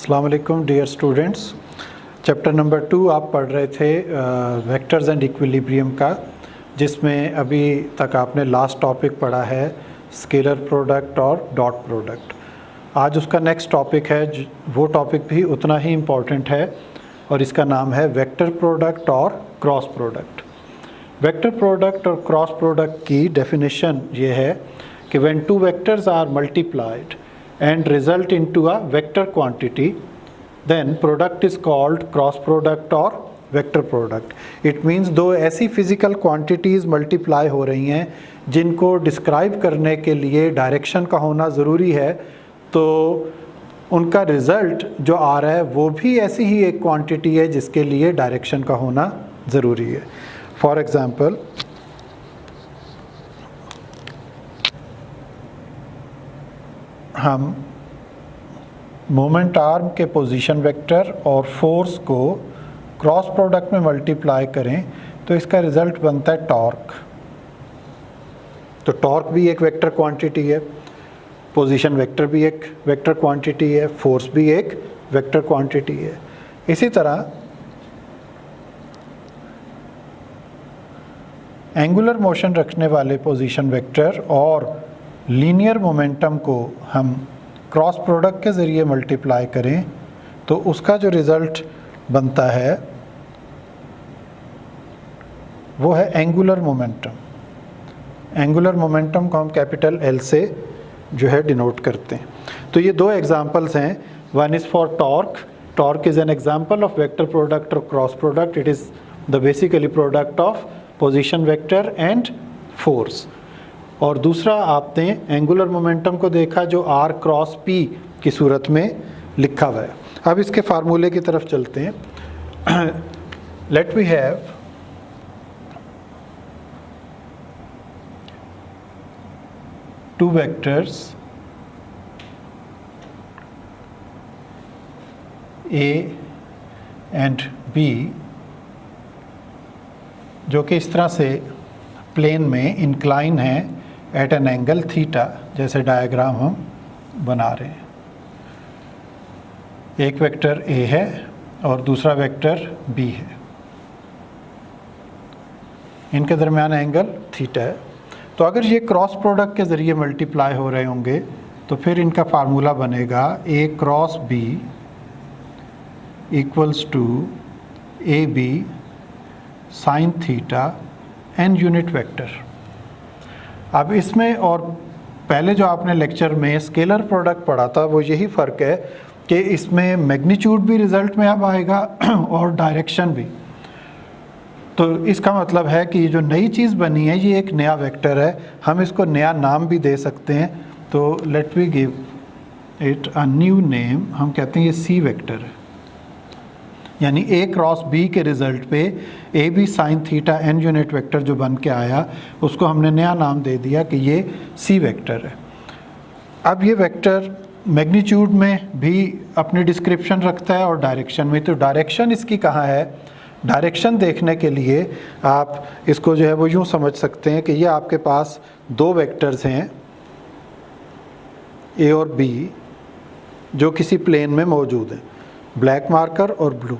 अस्सलाम वालेकुम dear students. Chapter number 2 आप पढ़ रहे थे वेक्टर्स एंड इक्विलिब्रियम का, जिसमें अभी तक आपने लास्ट टॉपिक पढ़ा है स्केलर प्रोडक्ट और डॉट प्रोडक्ट। आज उसका नेक्स्ट टॉपिक है, वो टॉपिक भी उतना ही इम्पॉर्टेंट है और इसका नाम है वेक्टर प्रोडक्ट और क्रॉस प्रोडक्ट। वेक्टर प्रोडक्ट और क्रॉस प्रोडक्ट की डेफिनेशन ये है कि when two vectors are multiplied and result into a vector quantity, then product is called cross product or vector product. It means दो ऐसी physical quantities multiply हो रही हैं जिनको describe करने के लिए डायरेक्शन का होना ज़रूरी है, तो उनका रिज़ल्ट जो आ रहा है वो भी ऐसी ही एक क्वांटिटी है जिसके लिए डायरेक्शन का होना ज़रूरी है। फॉर एग्ज़ाम्पल, हम मोमेंट आर्म के पोजीशन वेक्टर और फोर्स को क्रॉस प्रोडक्ट में मल्टीप्लाई करें तो इसका रिज़ल्ट बनता है टॉर्क। तो टॉर्क भी एक वेक्टर क्वांटिटी है, पोजीशन वेक्टर भी एक वेक्टर क्वांटिटी है, फोर्स भी एक वेक्टर क्वांटिटी है। इसी तरह एंगुलर मोशन रखने वाले पोजीशन वेक्टर और लीनियर मोमेंटम को हम क्रॉस प्रोडक्ट के ज़रिए मल्टीप्लाई करें तो उसका जो रिज़ल्ट बनता है वो है एंगुलर मोमेंटम। एंगुलर मोमेंटम को हम कैपिटल एल से जो है डिनोट करते हैं। तो ये दो एग्जांपल्स हैं। One is for torque. Torque is an example of vector product और cross product. It is the basically product of position vector and force. और दूसरा आपने एंगुलर मोमेंटम को देखा जो आर क्रॉस पी की सूरत में लिखा हुआ है। अब इसके फार्मूले की तरफ चलते हैं। Let we have two vectors A and B जो कि इस तरह से प्लेन में इंक्लाइन है एट एन एंगल थीटा, जैसे डायग्राम हम बना रहे हैं। एक वेक्टर ए है और दूसरा वेक्टर बी है, इनके दरमियान एंगल थीटा है। तो अगर ये क्रॉस प्रोडक्ट के ज़रिए मल्टीप्लाई हो रहे होंगे तो फिर इनका फार्मूला बनेगा A cross B equals to A B sine theta N unit vector. अब इसमें और पहले जो आपने लेक्चर में स्केलर प्रोडक्ट पढ़ा था वो यही फ़र्क है कि इसमें मैग्नीट्यूड भी रिज़ल्ट में अब आएगा और डायरेक्शन भी। तो इसका मतलब है कि ये जो नई चीज़ बनी है ये एक नया वेक्टर है, हम इसको नया नाम भी दे सकते हैं। तो let we give it a new name. हम कहते हैं ये सी वेक्टर है, यानी ए क्रॉस बी के रिज़ल्ट पे A B sine theta N unit vector जो बन के आया उसको हमने नया नाम दे दिया कि ये सी वेक्टर है। अब ये वेक्टर मैग्नीट्यूड में भी अपनी डिस्क्रिप्शन रखता है और डायरेक्शन में। तो डायरेक्शन इसकी कहाँ है? डायरेक्शन देखने के लिए आप इसको जो है वो यूँ समझ सकते हैं कि ये आपके पास दो वेक्टर्स हैं ए और बी जो किसी प्लेन में मौजूद हैं, ब्लैक मार्कर और ब्लू।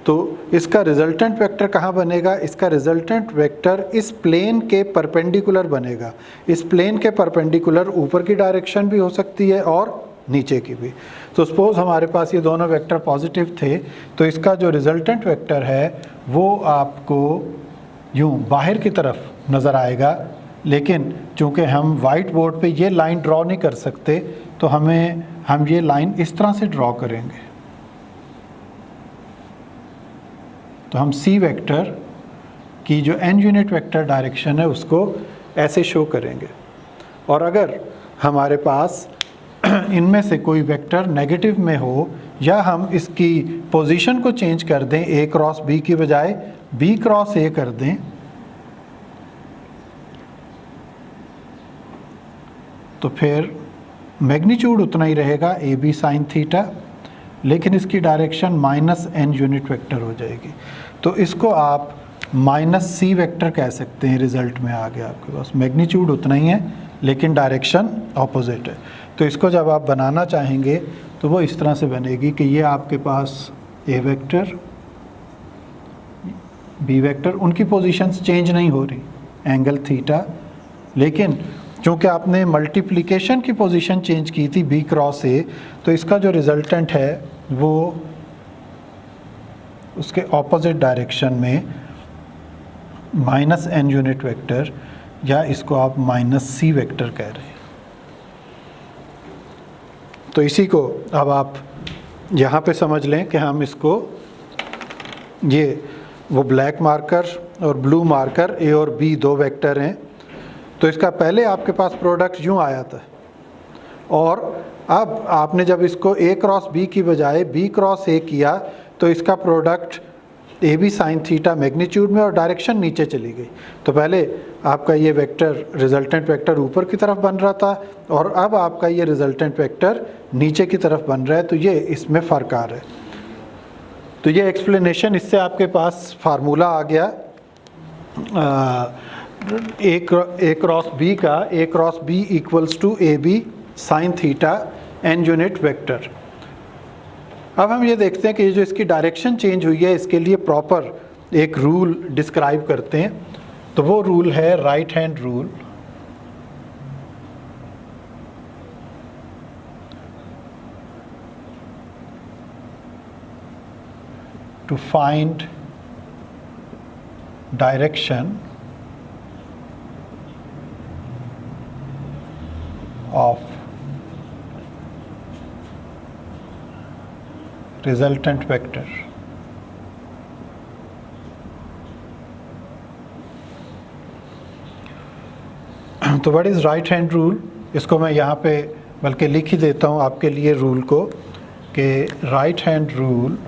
तो इसका रिजल्टेंट वेक्टर कहाँ बनेगा? इसका रिजल्टेंट वेक्टर इस प्लेन के परपेंडिकुलर बनेगा। इस प्लेन के परपेंडिकुलर ऊपर की डायरेक्शन भी हो सकती है और नीचे की भी। तो सपोज़ हमारे पास ये दोनों वेक्टर पॉजिटिव थे तो इसका जो रिजल्टेंट वेक्टर है वो आपको यूँ बाहर की तरफ नज़र आएगा, लेकिन चूँकि हम वाइट बोर्ड पे ये लाइन ड्रॉ नहीं कर सकते तो हम ये लाइन इस तरह से ड्रॉ करेंगे। तो हम सी वेक्टर की जो एन यूनिट वेक्टर डायरेक्शन है उसको ऐसे शो करेंगे। और अगर हमारे पास इनमें से कोई वेक्टर नेगेटिव में हो या हम इसकी पोजीशन को चेंज कर दें, ए क्रॉस बी की बजाय बी क्रॉस ए कर दें, तो फिर मैग्नीट्यूड उतना ही रहेगा ए बी साइन थीटा, लेकिन इसकी direction minus N unit vector हो जाएगी। तो इसको आप माइनस सी वेक्टर कह सकते हैं। रिजल्ट में आ गया आपके पास मैग्नीट्यूड उतना ही है लेकिन डायरेक्शन ऑपोजिट है। तो इसको जब आप बनाना चाहेंगे तो वो इस तरह से बनेगी कि ये आपके पास ए वेक्टर, बी वेक्टर, उनकी पोजीशंस चेंज नहीं हो रही, एंगल थीटा, लेकिन चूँकि आपने मल्टीप्लिकेशन की पोजीशन चेंज की थी बी क्रॉस ए, तो इसका जो रिजल्टेंट है वो उसके ऑपोजिट डायरेक्शन में माइनस एन यूनिट वेक्टर, या इसको आप माइनस सी वेक्टर कह रहे हैं। तो इसी को अब आप यहाँ पे समझ लें कि हम इसको, ये वो ब्लैक मार्कर और ब्लू मार्कर ए और बी दो वेक्टर हैं, तो इसका पहले आपके पास प्रोडक्ट यूँ आया था, और अब आपने जब इसको ए क्रॉस बी की बजाय बी क्रॉस ए किया तो इसका product A B sine theta magnitude में और डायरेक्शन नीचे चली गई। तो पहले आपका ये वेक्टर रिजल्टेंट वेक्टर ऊपर की तरफ बन रहा था और अब आपका ये रिजल्टेंट वेक्टर नीचे की तरफ बन रहा है, तो ये इसमें फ़र्क आ रहा है। तो ये एक्सप्लेनेशन, इससे आपके पास फार्मूला आ गया ए क्रॉस बी का, A cross B equals to A B sine theta N unit vector. अब हम ये देखते हैं कि ये जो इसकी डायरेक्शन चेंज हुई है, इसके लिए प्रॉपर एक रूल डिस्क्राइब करते हैं। तो वो रूल है right hand rule. To find direction of resultant vector। तो what is right hand rule, इसको मैं यहाँ पे बल्कि लिख ही देता हूँ आपके लिए रूल को, कि राइट हैंड रूल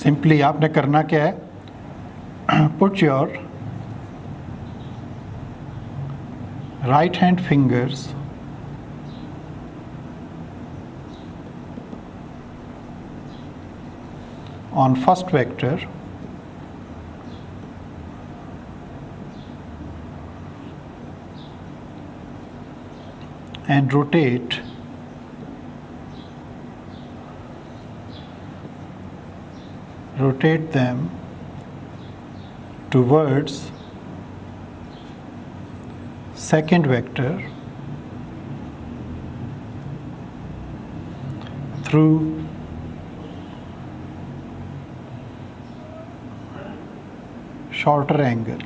सिंपली आपने करना क्या है, put your right hand fingers on first vector and rotate them towards second vector through shorter angle।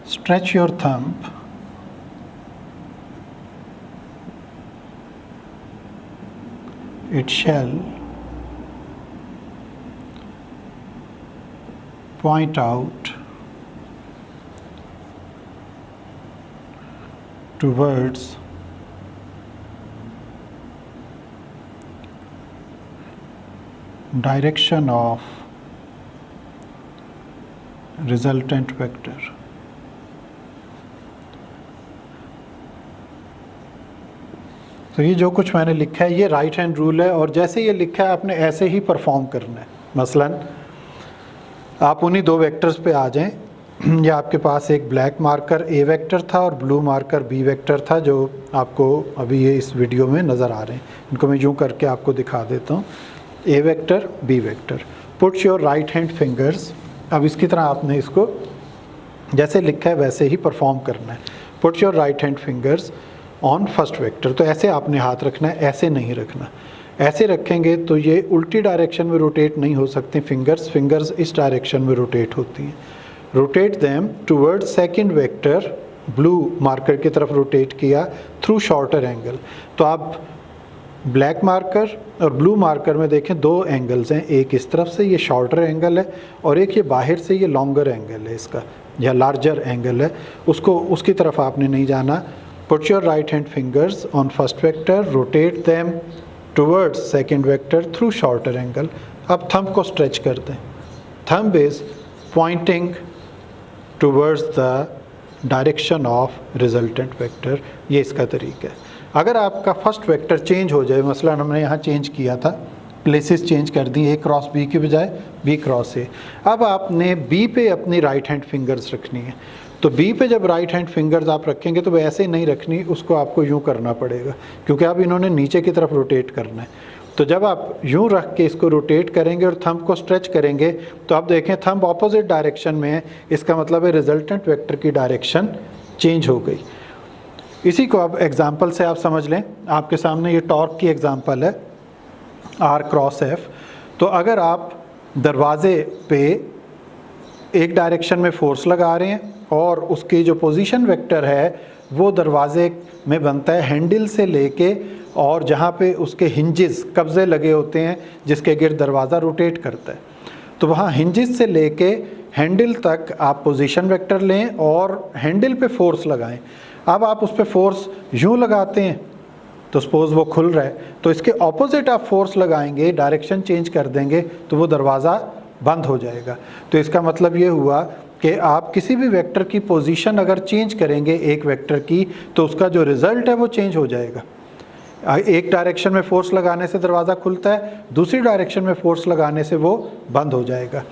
Stretch your thumb it shall point out towards direction of resultant vector। तो ये जो कुछ मैंने लिखा है ये राइट हैंड रूल है, और जैसे ये लिखा है आपने ऐसे ही परफॉर्म करना है। मसलन आप उन्हीं दो वेक्टर्स पे आ जाएं, या आपके पास एक ब्लैक मार्कर ए वेक्टर था और ब्लू मार्कर बी वेक्टर था, जो आपको अभी ये इस वीडियो में नज़र आ रहे हैं। इनको मैं यूँ करके आपको दिखा देता हूँ, A vector B vector. Put your right hand fingers, अब इसकी तरह आपने इसको जैसे लिखा है वैसे ही परफॉर्म करना है। Put your right hand fingers on first vector, तो ऐसे आपने हाथ रखना है, ऐसे नहीं रखना। ऐसे रखेंगे तो ये उल्टी डायरेक्शन में रोटेट नहीं हो सकती फिंगर्स इस डायरेक्शन में रोटेट होती हैं। Rotate them towards second vector, blue marker की तरफ रोटेट किया थ्रू शॉर्टर एंगल। तो आप ब्लैक मार्कर और ब्लू मार्कर में देखें दो एंगल्स हैं, एक इस तरफ से ये शॉर्टर एंगल है और एक ये बाहर से ये लॉन्गर एंगल है इसका, या लार्जर एंगल है, उसकी तरफ आपने नहीं जाना। Put your right hand fingers on first vector, rotate them towards second vector through shorter angle. अब थंब को स्ट्रेच कर दें, thumb is pointing towards the direction of resultant vector, ये इसका तरीका है। अगर आपका फर्स्ट वेक्टर चेंज हो जाए, मसलन हमने यहाँ चेंज किया था, प्लेसेस चेंज कर दी, ए क्रॉस बी की बजाय बी क्रॉस ए, अब आपने बी पे अपनी राइट हैंड फिंगर्स रखनी है। तो बी पे जब राइट हैंड फिंगर्स आप रखेंगे तो वो ऐसे नहीं रखनी, उसको आपको यूँ करना पड़ेगा, क्योंकि अब इन्होंने नीचे की तरफ रोटेट करना है। तो जब आप यूँ रख के इसको रोटेट करेंगे और थंब को स्ट्रेच करेंगे तो आप देखें थंब ऑपोजिट डायरेक्शन में है, इसका मतलब है रिजल्टेंट वेक्टर की डायरेक्शन चेंज हो गई। इसी को अब एग्जांपल से आप समझ लें। आपके सामने ये टॉर्क की एग्जांपल है आर क्रॉस एफ। तो अगर आप दरवाजे पे एक डायरेक्शन में फोर्स लगा रहे हैं और उसकी जो पोजीशन वेक्टर है वो दरवाजे में बनता है हैंडल से लेके और जहाँ पे उसके हिंजेस कब्जे लगे होते हैं जिसके गिर्द दरवाज़ा रोटेट करता है, तो वहाँ हिंजेस से लेके हैंडल तक आप पोजीशन वेक्टर लें और हैंडल पे फोर्स लगाएं। अब आप उस पर फोर्स यूँ लगाते हैं तो सपोज़ वो खुल रहा है, तो इसके ऑपोजिट आप फोर्स लगाएंगे, डायरेक्शन चेंज कर देंगे तो वो दरवाज़ा बंद हो जाएगा। तो इसका मतलब ये हुआ कि आप किसी भी वेक्टर की पोजीशन अगर चेंज करेंगे एक वेक्टर की, तो उसका जो रिज़ल्ट है वो चेंज हो जाएगा। एक डायरेक्शन में फोर्स लगाने से दरवाज़ा खुलता है, दूसरी डायरेक्शन में फोर्स लगाने से वो बंद हो जाएगा।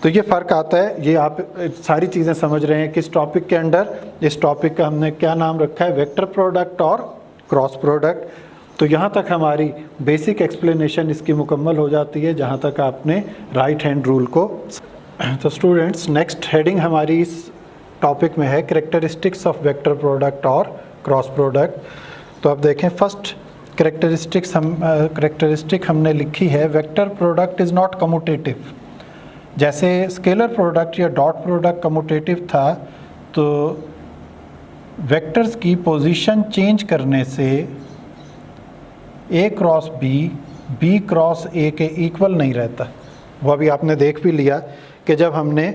तो ये फ़र्क आता है। ये आप सारी चीज़ें समझ रहे हैं किस टॉपिक के अंडर। इस टॉपिक का हमने क्या नाम रखा है, वेक्टर प्रोडक्ट और क्रॉस प्रोडक्ट। तो यहाँ तक हमारी बेसिक एक्सप्लेनेशन इसकी मुकम्मल हो जाती है, जहाँ तक आपने राइट हैंड रूल को। तो स्टूडेंट्स, नेक्स्ट हेडिंग हमारी इस टॉपिक में है कैरेक्टरिस्टिक्स ऑफ वेक्टर प्रोडक्ट और क्रॉस प्रोडक्ट। तो आप देखें फर्स्ट कैरेक्टरिस्टिक हमने लिखी है, vector product is not commutative. जैसे स्केलर प्रोडक्ट या डॉट प्रोडक्ट कम्यूटेटिव था, तो वेक्टर्स की पोजीशन चेंज करने से A cross B, B cross A के इक्वल नहीं रहता। वो अभी आपने देख भी लिया कि जब हमने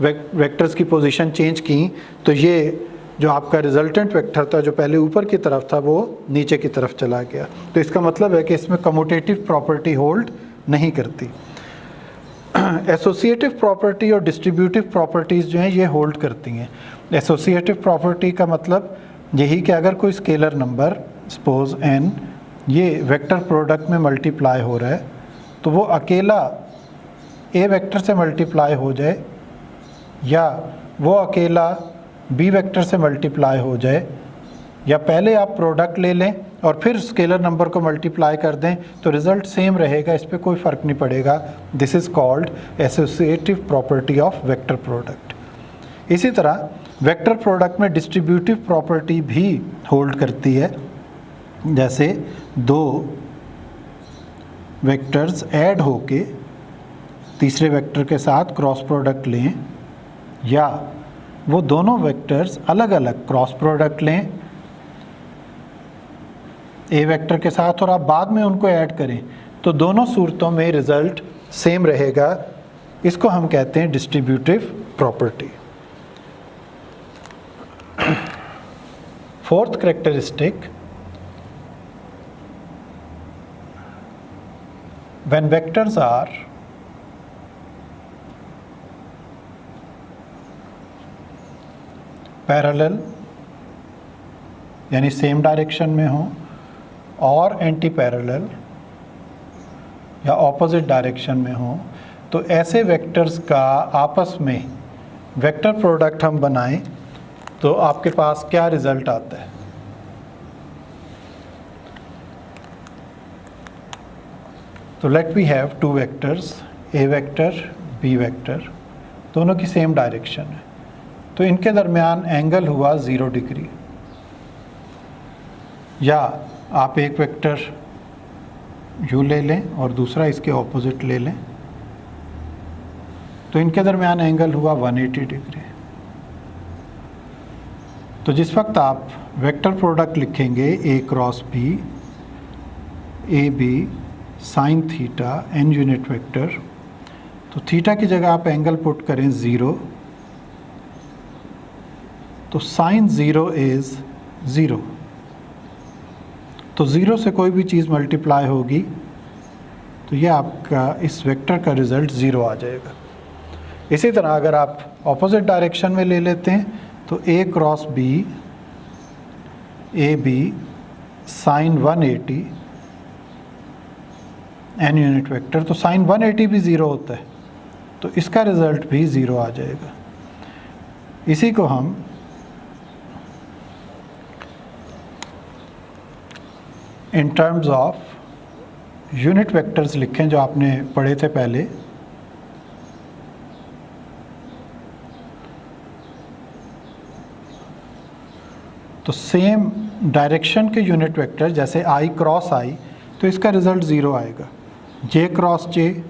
वेक्टर्स की पोजीशन चेंज की तो ये जो आपका रिजल्टेंट वेक्टर था जो पहले ऊपर की तरफ था वो नीचे की तरफ चला गया। तो इसका मतलब है कि इसमें कम्यूटेटिव प्रॉपर्टी होल्ड नहीं करती। एसोसिएटिव प्रॉपर्टी और डिस्ट्रीब्यूटिव प्रॉपर्टीज़ जो हैं ये होल्ड करती हैं। एसोसिएटिव प्रॉपर्टी का मतलब यही कि अगर कोई स्केलर नंबर सपोज n ये वेक्टर प्रोडक्ट में मल्टीप्लाई हो रहा है, तो वो अकेला ए वेक्टर से मल्टीप्लाई हो जाए या वो अकेला बी वेक्टर से मल्टीप्लाई हो जाए, या पहले आप प्रोडक्ट ले लें और फिर स्केलर नंबर को मल्टीप्लाई कर दें, तो रिज़ल्ट सेम रहेगा, इस पर कोई फ़र्क नहीं पड़ेगा। This is called associative property of vector product. इसी तरह वेक्टर प्रोडक्ट में डिस्ट्रीब्यूटिव प्रॉपर्टी भी होल्ड करती है। जैसे दो वेक्टर्स ऐड होके तीसरे वेक्टर के साथ क्रॉस प्रोडक्ट लें, या वो दोनों वेक्टर्स अलग अलग क्रॉस प्रोडक्ट लें ए वेक्टर के साथ और आप बाद में उनको ऐड करें, तो दोनों सूरतों में रिज़ल्ट सेम रहेगा। इसको हम कहते हैं distributive property. Fourth characteristic, when vectors are parallel यानी सेम डायरेक्शन में हो और एंटी पैरेलल या ऑपोजिट डायरेक्शन में हो, तो ऐसे वेक्टर्स का आपस में वेक्टर प्रोडक्ट हम बनाएं तो आपके पास क्या रिज़ल्ट आता है। तो let we have two vectors, A vector B vector, दोनों की सेम डायरेक्शन है, तो इनके दरमियान एंगल हुआ 0 डिग्री। या आप एक वेक्टर यू ले लें और दूसरा इसके ऑपोजिट ले लें, तो इनके दरमियान एंगल हुआ 180 डिग्री। तो जिस वक्त आप वेक्टर प्रोडक्ट लिखेंगे A cross B, A B sine theta N unit vector, तो थीटा की जगह आप एंगल पुट करें 0, तो साइन 0 इज़ 0। तो 0 से कोई भी चीज़ मल्टीप्लाई होगी तो ये आपका इस वेक्टर का रिज़ल्ट 0 आ जाएगा। इसी तरह अगर आप ऑपोजिट डायरेक्शन में ले लेते हैं तो A cross B, A B sine 180 N unit vector, तो साइन 180 भी ज़ीरो होता है, तो इसका रिज़ल्ट भी ज़ीरो आ जाएगा। इसी को हम in terms of unit vectors लिखें जो आपने पढ़े थे पहले। तो सेम डायरेक्शन के यूनिट वेक्टर जैसे आई क्रॉस आई, तो इसका रिज़ल्ट ज़ीरो आएगा। जे क्रॉस जे,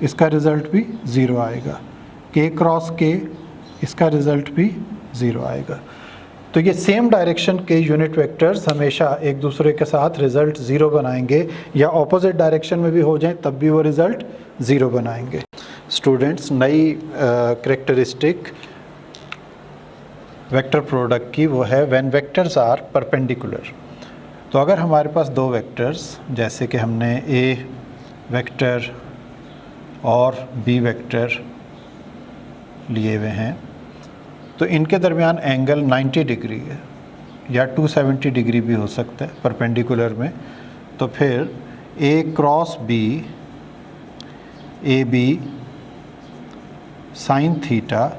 इसका रिज़ल्ट भी ज़ीरो आएगा। के क्रॉस के, इसका रिज़ल्ट भी ज़ीरो आएगा। तो ये सेम डायरेक्शन के यूनिट वेक्टर्स हमेशा एक दूसरे के साथ रिज़ल्ट ज़ीरो बनाएंगे, या ऑपोजिट डायरेक्शन में भी हो जाएं तब भी वो रिज़ल्ट ज़ीरो बनाएंगे। स्टूडेंट्स, नई करेक्टरिस्टिक वेक्टर प्रोडक्ट की वो है व्हेन वेक्टर्स आर परपेंडिकुलर। तो अगर हमारे पास दो वेक्टर्स, जैसे कि हमने ए वेक्टर और बी वेक्टर लिए हुए हैं, तो इनके दरमियान एंगल 90 डिग्री है या 270 डिग्री भी हो सकता है परपेंडिकुलर में। तो फिर A cross B, A B sine theta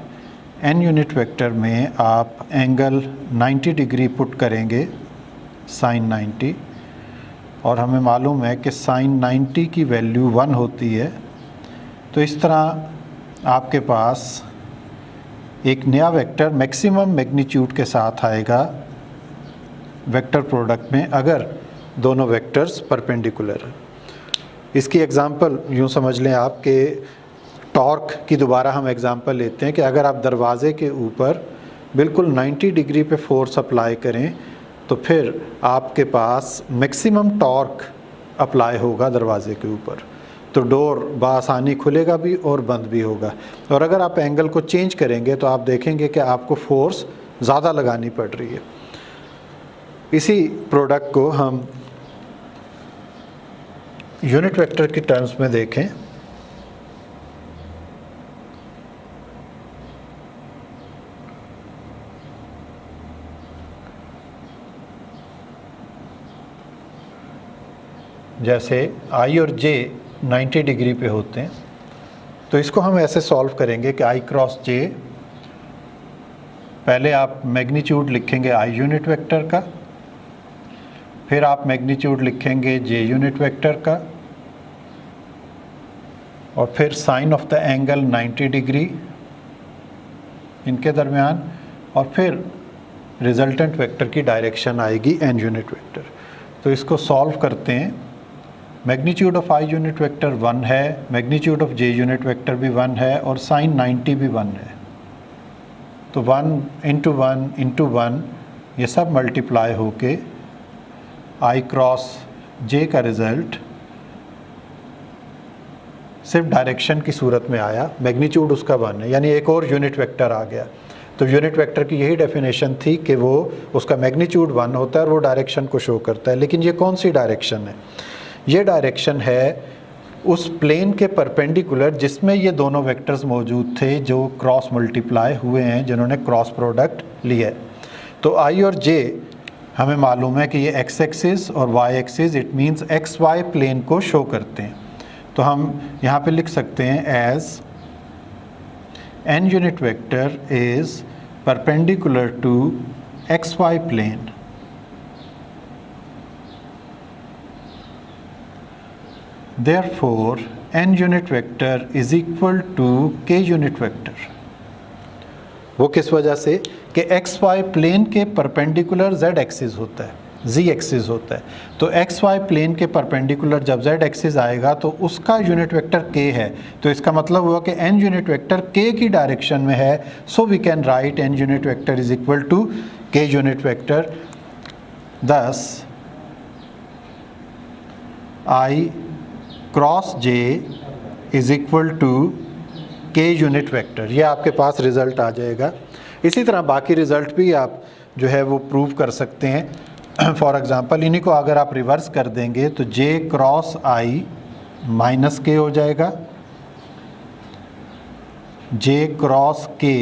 N unit vector में आप एंगल 90 डिग्री पुट करेंगे, साइन 90, और हमें मालूम है कि साइन 90 की वैल्यू 1 होती है। तो इस तरह आपके पास एक नया वेक्टर मैक्सिमम मैग्नीट्यूड के साथ आएगा वेक्टर प्रोडक्ट में, अगर दोनों वेक्टर्स परपेंडिकुलर हैं। इसकी एग्जांपल यूँ समझ लें आप कि टॉर्क की दोबारा हम एग्जांपल लेते हैं कि अगर आप दरवाज़े के ऊपर बिल्कुल 90 डिग्री पे फोर्स अप्लाई करें, तो फिर आपके पास मैक्सिमम टॉर्क अप्लाई होगा दरवाज़े के ऊपर, तो डोर बआसानी खुलेगा भी और बंद भी होगा। और अगर आप एंगल को चेंज करेंगे तो आप देखेंगे कि आपको फोर्स ज़्यादा लगानी पड़ रही है। इसी प्रोडक्ट को हम यूनिट वेक्टर की टर्म्स में देखें। जैसे आई और जे 90 डिग्री पे होते हैं, तो इसको हम ऐसे सॉल्व करेंगे कि आई क्रॉस जे, पहले आप मैग्नीट्यूड लिखेंगे आई यूनिट वेक्टर का, फिर आप मैग्नीट्यूड लिखेंगे जे यूनिट वेक्टर का, और फिर sine of the angle 90 degree इनके दरमियान, और फिर रिजल्टेंट वेक्टर की डायरेक्शन आएगी एन यूनिट वेक्टर। तो इसको सॉल्व करते हैं। Magnitude of I unit vector 1 है, magnitude of J unit vector भी 1 है, और साइन 90 भी 1 है। तो 1 इंटू 1 इंटू 1 ये सब मल्टीप्लाई होके आई क्रॉस जे का रिज़ल्ट सिर्फ डायरेक्शन की सूरत में आया, मैग्नीट्यूड उसका 1 है, यानी एक और यूनिट वेक्टर आ गया। तो यूनिट वेक्टर की यही डेफिनेशन थी कि वो उसका मैग्नीट्यूड 1 होता है और वो डायरेक्शन को शो करता है। लेकिन ये कौन सी डायरेक्शन है? ये डायरेक्शन है उस प्लेन के परपेंडिकुलर जिसमें ये दोनों वेक्टर्स मौजूद थे जो क्रॉस मल्टीप्लाई हुए हैं, जिन्होंने क्रॉस प्रोडक्ट लिया है। तो आई और जे हमें मालूम है कि ये एक्स एक्सिस और Y axis, it means X Y plane को शो करते हैं। तो हम यहाँ पे लिख सकते हैं as N unit vector is perpendicular to X Y plane. Therefore, n unit vector is equal to k unit vector। वो किस वजह से कि एक्स वाई प्लेन के परपेंडिकुलर z एक्सिस होता है, z एक्सिस होता है। तो एक्स वाई प्लेन के परपेंडिकुलर जब z एक्सिस आएगा तो उसका यूनिट वेक्टर k है। तो इसका मतलब हुआ कि n यूनिट वेक्टर k की डायरेक्शन में है। So we can write n unit vector is equal to k unit vector. Thus I cross J is equal to K unit vector. ये आपके पास रिज़ल्ट आ जाएगा। इसी तरह बाकी रिज़ल्ट भी आप जो है वो प्रूव कर सकते हैं। फॉर एग्ज़ाम्पल इन्हीं को अगर आप रिवर्स कर देंगे तो जे क्रॉस आई माइनस के हो जाएगा, जे क्रॉस के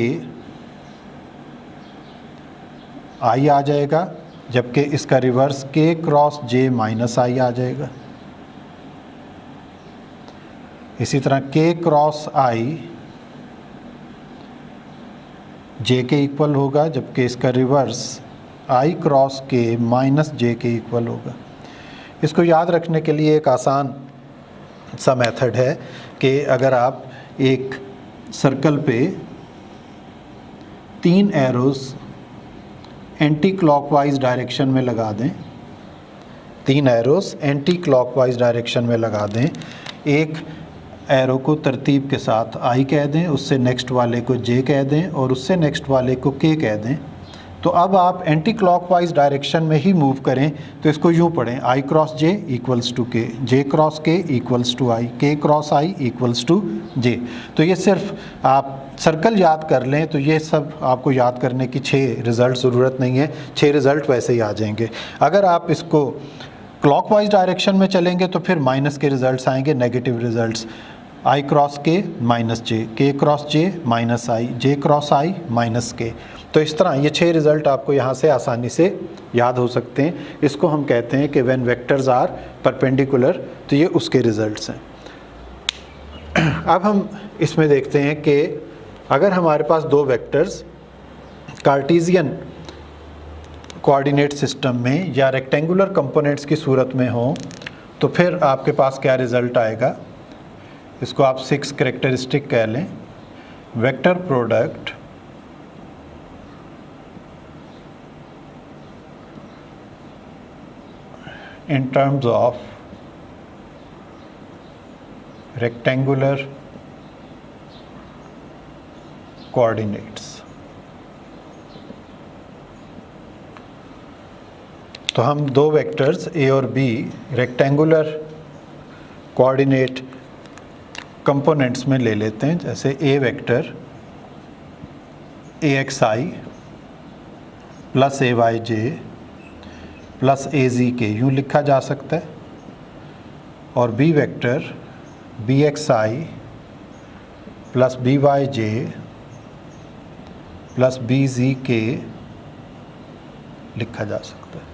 आई आ जाएगा, जबकि इसका रिवर्स के क्रॉस जे माइनस आई आ जाएगा। इसी तरह के क्रॉस आई जे के इक्वल होगा, जबकि इसका रिवर्स आई क्रॉस के माइनस जे के इक्वल होगा। इसको याद रखने के लिए एक आसान सा मेथड है कि अगर आप एक सर्कल पे 3 एरोज़ एंटी क्लॉकवाइज डायरेक्शन में लगा दें, 3 एरोज़ एंटी क्लॉकवाइज डायरेक्शन में लगा दें, एक एरो को तरतीब के साथ आई कह दें, उससे नेक्स्ट वाले को जे कह दें और उससे नेक्स्ट वाले को के कह दें, तो अब आप एंटी क्लॉकवाइज डायरेक्शन में ही मूव करें तो इसको यूँ पढ़ें, आई क्रॉस जे इक्वल्स टू के, जे क्रॉस के इक्वल्स टू आई, के क्रॉस आई इक्वल्स टू जे। तो ये सिर्फ आप सर्कल याद कर लें तो ये सब आपको याद करने की 6 रिज़ल्ट ज़रूरत नहीं है, 6 रिज़ल्ट वैसे ही आ जाएंगे। अगर आप इसको क्लॉकवाइज डायरेक्शन में चलेंगे तो फिर माइनस के रिज़ल्ट्स आएंगे, नेगेटिव रिज़ल्ट्स। आई क्रॉस के माइनस जे, के क्रॉस जे माइनस आई, जे क्रॉस आई माइनस के। तो इस तरह ये 6 रिज़ल्ट आपको यहाँ से आसानी से याद हो सकते हैं। इसको हम कहते हैं कि व्हेन वेक्टर्स आर परपेंडिकुलर, तो ये उसके रिज़ल्ट्स हैं। अब हम इसमें देखते हैं कि अगर हमारे पास 2 वेक्टर्स कार्टेशियन कोऑर्डिनेट सिस्टम में या रेक्टेंगुलर कंपोनेंट्स की सूरत में हों तो फिर आपके पास क्या रिज़ल्ट आएगा। इसको आप 6 कैरेक्टरिस्टिक कह लें। Vector product in terms of rectangular coordinates। तो हम 2 वेक्टर्स a और b रेक्टेंगुलर कोऑर्डिनेट कंपोनेंट्स में ले लेते हैं। जैसे a vector axi plus ayj plus az के यूँ लिखा जा सकता है, और b vector bxi plus byj plus bz के लिखा जा सकता है।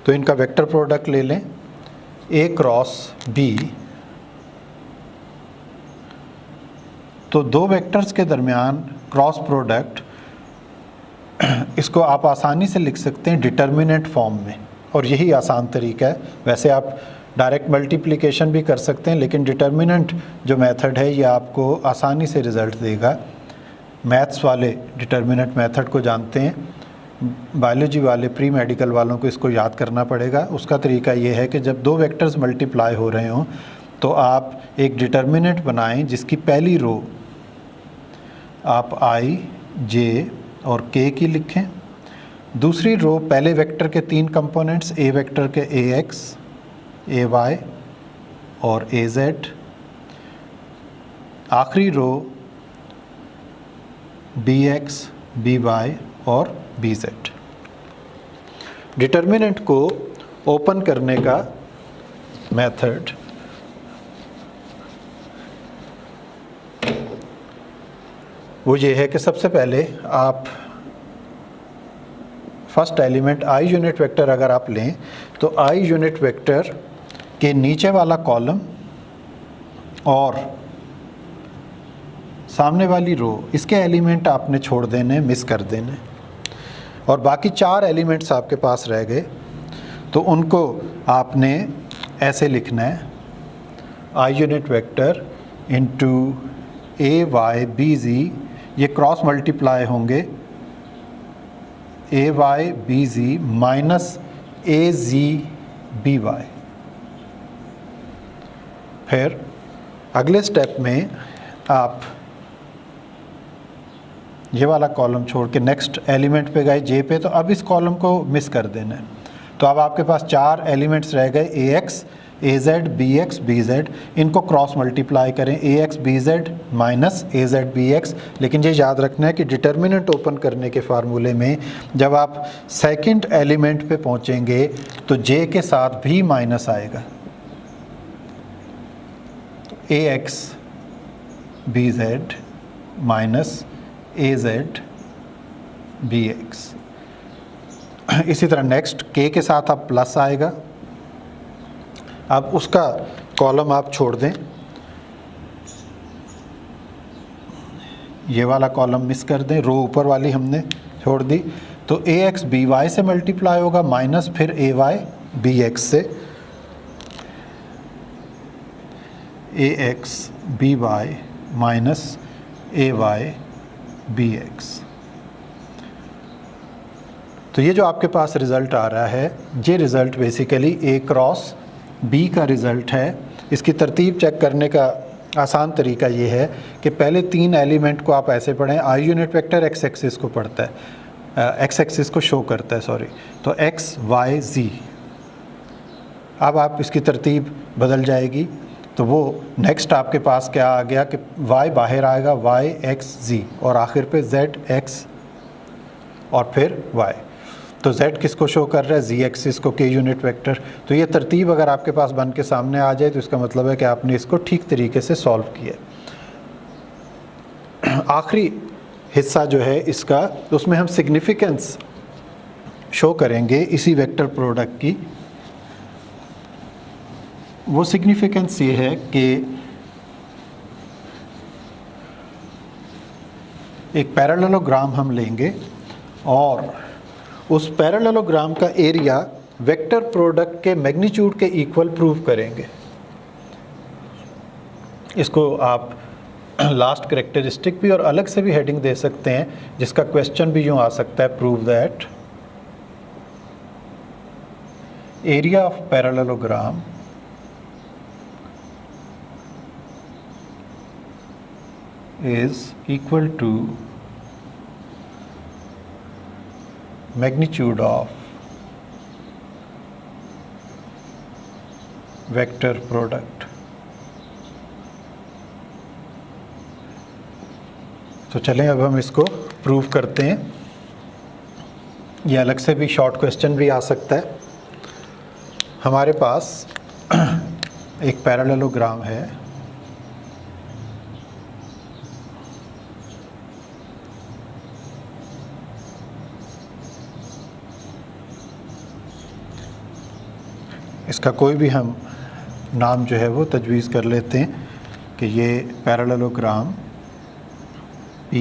तो इनका वेक्टर प्रोडक्ट ले लें, a क्रॉस b। तो 2 वेक्टर्स के दरमियान क्रॉस प्रोडक्ट, इसको आप आसानी से लिख सकते हैं डिटर्मिनेंट फॉर्म में, और यही आसान तरीका है। वैसे आप डायरेक्ट मल्टीप्लिकेशन भी कर सकते हैं, लेकिन डिटर्मिनेंट जो मेथड है ये आपको आसानी से रिज़ल्ट देगा। मैथ्स वाले डिटर्मिनेंट मेथड को जानते हैं, बायोलॉजी वाले प्री मेडिकल वालों को इसको याद करना पड़ेगा। उसका तरीका ये है कि जब 2 वेक्टर्स मल्टीप्लाई हो रहे हों तो आप एक डिटर्मिनेंट बनाएं जिसकी पहली रो आप आई, जे और के की लिखें, दूसरी रो पहले वेक्टर के 3 कंपोनेंट्स ए वेक्टर के ax, ay और az, आखिरी रो bx, by और bz। डिटर्मिनेंट को ओपन करने का मेथड वो ये है कि सबसे पहले आप first element I unit vector अगर आप लें तो आई यूनिट वेक्टर के नीचे वाला कॉलम और सामने वाली रो, इसके एलिमेंट आपने छोड़ देने, मिस कर देने, और बाकी 4 एलिमेंट्स आपके पास रह गए। तो उनको आपने ऐसे लिखना है, I unit vector into A Y B Z, ये क्रॉस मल्टीप्लाई होंगे A Y B Z minus A Z B Y. फिर अगले स्टेप में आप ये वाला कॉलम छोड़ के नेक्स्ट एलिमेंट पे गए जे पे, तो अब इस कॉलम को मिस कर देना है। तो अब आपके पास 4 एलिमेंट्स रह गए, A X, A Z, B X, B Z. इनको क्रॉस मल्टीप्लाई करें, A X B Z minus A Z B X. लेकिन ये याद रखना है कि डिटर्मिनेंट ओपन करने के फार्मूले में जब आप सेकंड एलिमेंट पे पहुंचेंगे तो जे के साथ भी माइनस आएगा। ए X B Z minus A Z B x. इसी तरह नेक्स्ट k के साथ अब प्लस आएगा, अब उसका कॉलम आप छोड़ दें, ये वाला कॉलम मिस कर दें, रो ऊपर वाली हमने छोड़ दी। तो ax by से मल्टीप्लाई होगा माइनस फिर ay bx से, ax by minus ay bx। तो ये जो आपके पास रिज़ल्ट आ रहा है, ये result basically a cross b का रिज़ल्ट है। इसकी तरतीब चेक करने का आसान तरीका ये है कि पहले 3 एलिमेंट को आप ऐसे पढ़ें। आई यूनिट वेक्टर एक्स एक्सिस को पढ़ता है, एक्स एक्सिस को शो करता है, सॉरी, तो एक्स वाई जी। अब आप इसकी तरतीब बदल जाएगी, तो वो नेक्स्ट आपके पास क्या आ गया कि y बाहर आएगा, y x z, और आखिर पे z x और फिर y। तो z किसको शो कर रहा है? z एक्सिस को, k यूनिट वेक्टर। तो ये तरतीब अगर आपके पास बन के सामने आ जाए तो इसका मतलब है कि आपने इसको ठीक तरीके से सॉल्व किया। आखिरी हिस्सा जो है इसका, उसमें हम सिग्निफिकेंस शो करेंगे इसी वेक्टर प्रोडक्ट की। वो सिग्निफिकेंस ये है कि एक पैरेललोग्राम हम लेंगे और उस पैरेललोग्राम का एरिया वेक्टर प्रोडक्ट के मैग्नीट्यूड के इक्वल प्रूव करेंगे। इसको आप लास्ट कैरेक्टरिस्टिक भी और अलग से भी हेडिंग दे सकते हैं, जिसका क्वेश्चन भी यूँ आ सकता है, prove that area of parallelogram is equal to magnitude of vector product। तो चलें अब हम इसको प्रूव करते हैं। ये अलग से भी शॉर्ट क्वेश्चन भी आ सकता है। हमारे पास एक पैरेललोग्राम है, इसका कोई भी हम नाम जो है वो तजवीज़ कर लेते हैं कि ये parallelogram P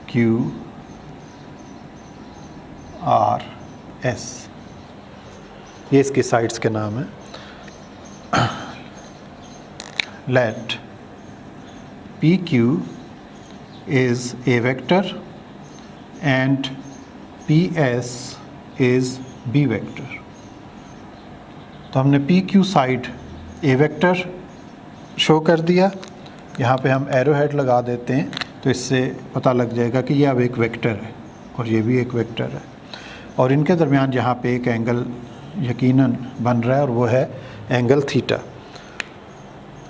Q R S, ये इसकी साइड्स के नाम है। Let P Q is a vector and P S is B vector। तो हमने पी क्यू साइड ए वेक्टर शो कर दिया, यहाँ पे हम एरो हेड लगा देते हैं तो इससे पता लग जाएगा कि ये अब एक वेक्टर है और ये भी एक वेक्टर है, और इनके दरमियान यहाँ पे एक एंगल यकीनन बन रहा है और वो है एंगल थीटा।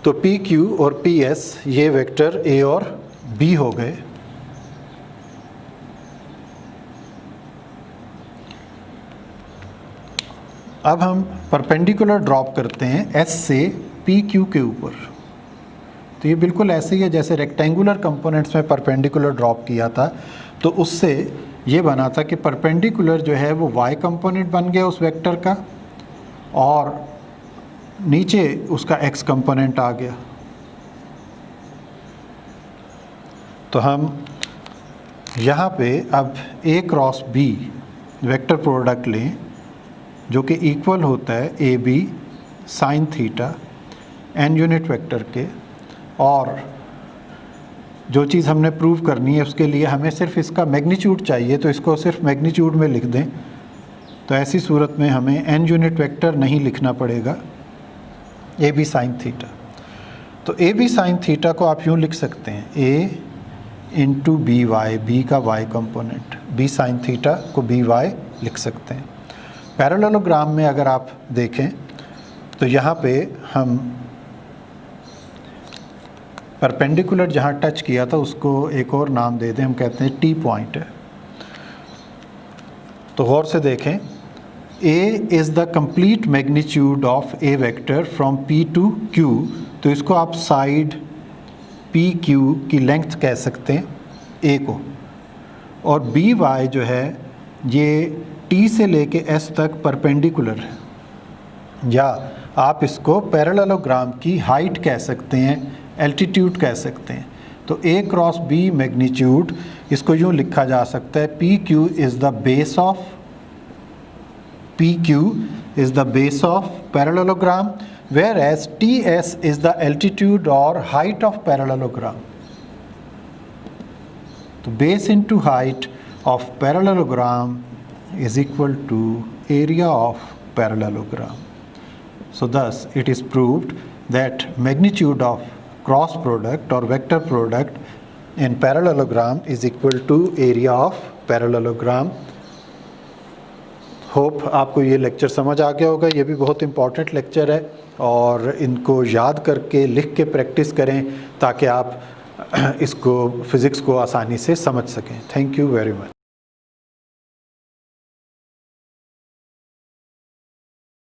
तो पी क्यू और पी एस ये वेक्टर ए और बी हो गए। अब हम परपेंडिकुलर ड्रॉप करते हैं एस से पी क्यू के ऊपर। तो ये बिल्कुल ऐसे ही है जैसे रेक्टेंगुलर कंपोनेंट्स में परपेंडिकुलर ड्रॉप किया था, तो उससे ये बना था कि परपेंडिकुलर जो है वो वाई कंपोनेंट बन गया उस वेक्टर का और नीचे उसका एक्स कंपोनेंट आ गया। तो हम यहाँ पे अब A cross B vector product लें जो कि इक्वल होता है A B sine theta N unit vector के, और जो चीज़ हमने प्रूव करनी है उसके लिए हमें सिर्फ इसका मैग्नीट्यूड चाहिए, तो इसको सिर्फ मैग्नीट्यूड में लिख दें। तो ऐसी सूरत में हमें एन यूनिट वेक्टर नहीं लिखना पड़ेगा, ए बी साइन थीटा। तो ए बी साइन थीटा को आप यूँ लिख सकते हैं A into B Y, B का Y component, B sine theta को बी वाई लिख सकते हैं। पैरेललोग्राम में अगर आप देखें तो यहाँ पे हम परपेंडिकुलर जहाँ टच किया था उसको एक और नाम दे दें, हम कहते हैं टी पॉइंट है। तो गौर से देखें, A is the complete magnitude of A vector from P to Q, तो इसको आप साइड पी क्यू की लेंथ कह सकते हैं ए को, और बी वाई जो है ये T से लेके S तक परपेंडिकुलर है, या आप इसको पैरेललोग्राम की हाइट कह सकते हैं, एल्टीट्यूड कह सकते हैं। तो A क्रॉस B मैग्नीट्यूड, इसको यूँ लिखा जा सकता है PQ is the base of parallelogram, whereas TS is the altitude or height of parallelogram. तो base into height of parallelogram is equal to area of parallelogram. So thus it is proved that magnitude of cross product or vector product in parallelogram is equal to area of parallelogram. Hope आपको ये lecture समझ आ गया होगा। ये भी बहुत important lecture है और इनको याद करके लिख के प्रैक्टिस करें ताकि आप इसको फिज़िक्स को आसानी से समझ सकें। Thank you very much.